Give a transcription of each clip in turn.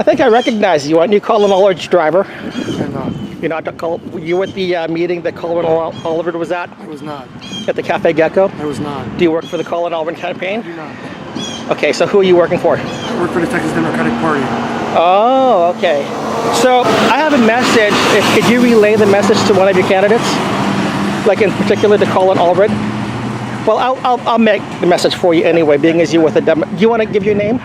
I think I recognize you. Aren't you Colin Allred's driver? I'm not. You're not. You were at the meeting that Colin Allred was at? I was not. At the Cafe Gecko? I was not. Do you work for the Colin Allred campaign? I do not. Okay, so who are you working for? I work for the Texas Democratic Party. Oh, okay. So I have a message. Could you relay the message to one of your candidates? Like in particular to Colin Allred? Well, I'll make the message for you anyway, being as you with the Do you want to give your name?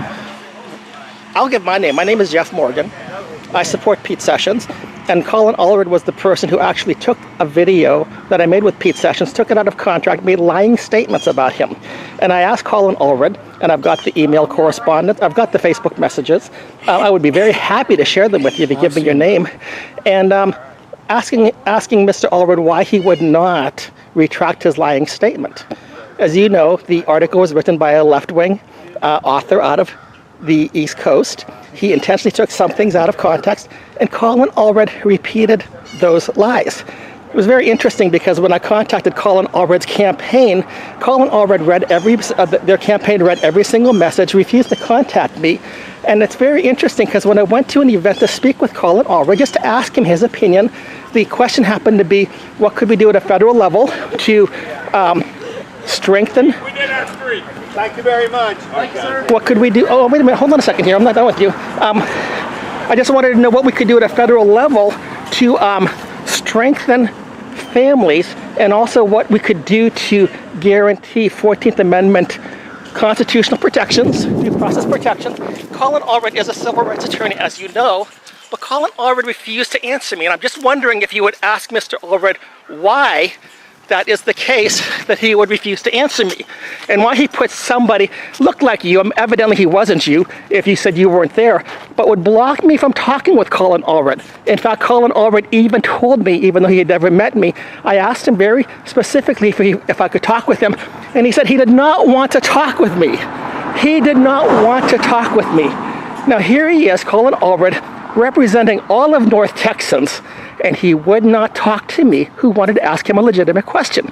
I'll give my name. My name is Jeff Morgan. I support Pete Sessions. And Colin Allred was the person who actually took a video that I made with Pete Sessions, took it out of contract, made lying statements about him. And I asked Colin Allred, and I've got the email correspondence, I've got the Facebook messages. I would be very happy to share them with you if you give me your name. And asking Mr. Allred why he would not retract his lying statement. As you know, the article was written by a left-wing author out of the East Coast. He intentionally took some things out of context, and Colin Allred repeated those lies. It was very interesting because when I contacted Colin Allred's campaign, Colin Allred read their campaign read every single message, refused to contact me. And it's very interesting because when I went to an event to speak with Colin Allred, just to ask him his opinion, the question happened to be, what could we do at a federal level to strengthen? We did our three. Thank you very much. Thank you, sir. What could we do? Oh, wait a minute. Hold on a second here. I'm not done with you. I just wanted to know what we could do at a federal level to strengthen families, and also what we could do to guarantee 14th Amendment constitutional protections, due process protections. Colin Allred is a civil rights attorney, as you know, but Colin Allred refused to answer me, and I'm just wondering if you would ask Mr. Allred why that is the case, that he would refuse to answer me, and why he put somebody, looked like you, evidently he wasn't you, if you said you weren't there, but would block me from talking with Colin Allred. In fact, Colin Allred even told me, even though he had never met me, I asked him very specifically if I could talk with him, and he said he did not want to talk with me. He did not want to talk with me. Now here he is, Colin Allred, representing all of North Texans, and he would not talk to me, who wanted to ask him a legitimate question.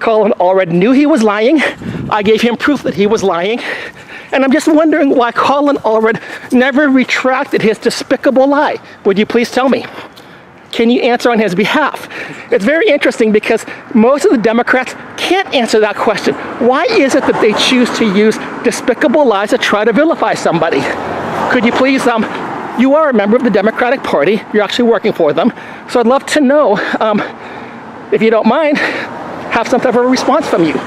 Colin Allred knew he was lying. I gave him proof that he was lying. And I'm just wondering why Colin Allred never retracted his despicable lie. Would you please tell me? Can you answer on his behalf? It's very interesting because most of the Democrats can't answer that question. Why is it that they choose to use despicable lies to try to vilify somebody? Could you please, you are a member of the Democratic Party. You're actually working for them. So I'd love to know, if you don't mind, have some type of a response from you.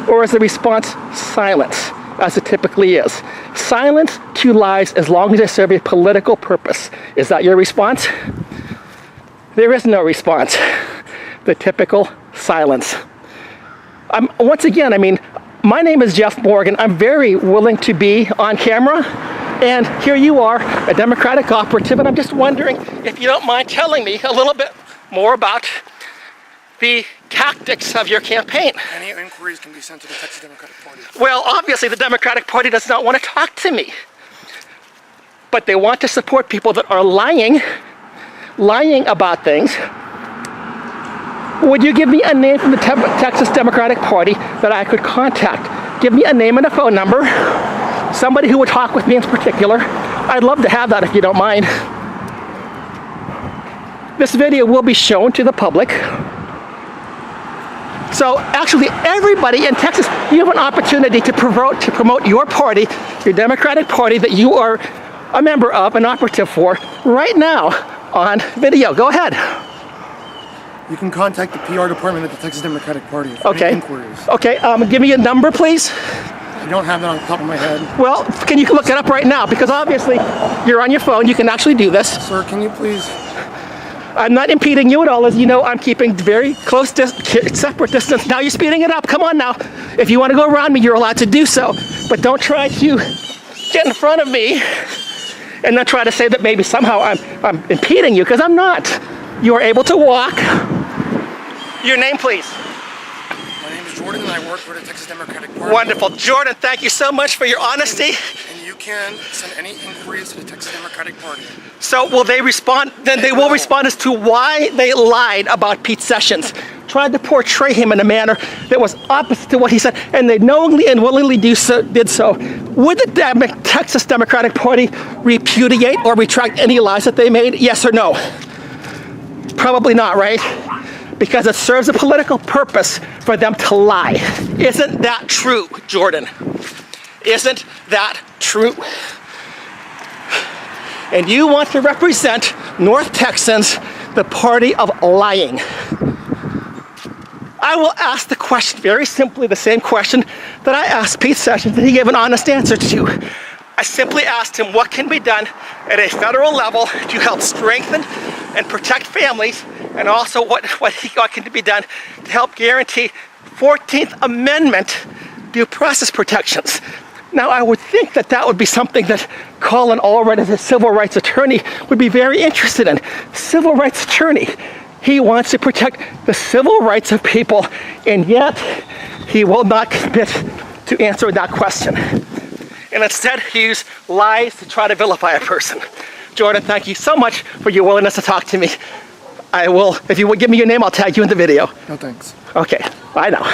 Or is the response silence, as it typically is? Silence to lies as long as they serve a political purpose. Is that your response? There is no response. The typical silence. Once again, I mean, my name is Jeff Morgan. I'm very willing to be on camera. And here you are, a Democratic operative, and I'm just wondering if you don't mind telling me a little bit more about the tactics of your campaign. Any inquiries can be sent to the Texas Democratic Party. Well, obviously the Democratic Party does not want to talk to me. But they want to support people that are lying about things. Would you give me a name from the Texas Democratic Party that I could contact? Give me a name and a phone number. Somebody who would talk with me in particular. I'd love to have that if you don't mind. This video will be shown to the public. So actually everybody in Texas, you have an opportunity to promote your party, your Democratic Party that you are a member of, an operative for, right now on video. Go ahead. You can contact the PR department at the Texas Democratic Party for any inquiries. Okay, give me a number, please. I don't have that on the top of my head. Well, can you look it up right now? Because obviously you're on your phone, you can actually do this. Sir, can you please? I'm not impeding you at all. As you know, I'm keeping very close separate distance. Now you're speeding it up, come on now. If you want to go around me, you're allowed to do so. But don't try to get in front of me and then try to say that maybe somehow I'm impeding you, because I'm not. You are able to walk. Your name, please. My name is Jordan and I work for the Texas Democratic Party. Wonderful. Jordan, thank you so much for your honesty. And you can send any inquiries to the Texas Democratic Party. So will they respond? Then they will respond as to why they lied about Pete Sessions. tried to portray him in a manner that was opposite to what he said, and they knowingly and willingly did so, would the Texas Democratic Party repudiate or retract any lies that they made? Yes or no? Probably not, right? Because it serves a political purpose for them to lie. Isn't that true, Jordan? Isn't that true? And you want to represent North Texans, the party of lying. I will ask the question very simply, the same question that I asked Pete Sessions that he gave an honest answer to. I simply asked him what can be done at a federal level to help strengthen and protect families, and also what can be done to help guarantee 14th Amendment due process protections. Now, I would think that that would be something that Colin Allred, as a civil rights attorney, would be very interested in. Civil rights attorney. He wants to protect the civil rights of people, and yet he will not commit to answering that question. And instead, he used lies to try to vilify a person. Jordan, thank you so much for your willingness to talk to me. I will, if you would give me your name, I'll tag you in the video. No thanks. Okay, bye now.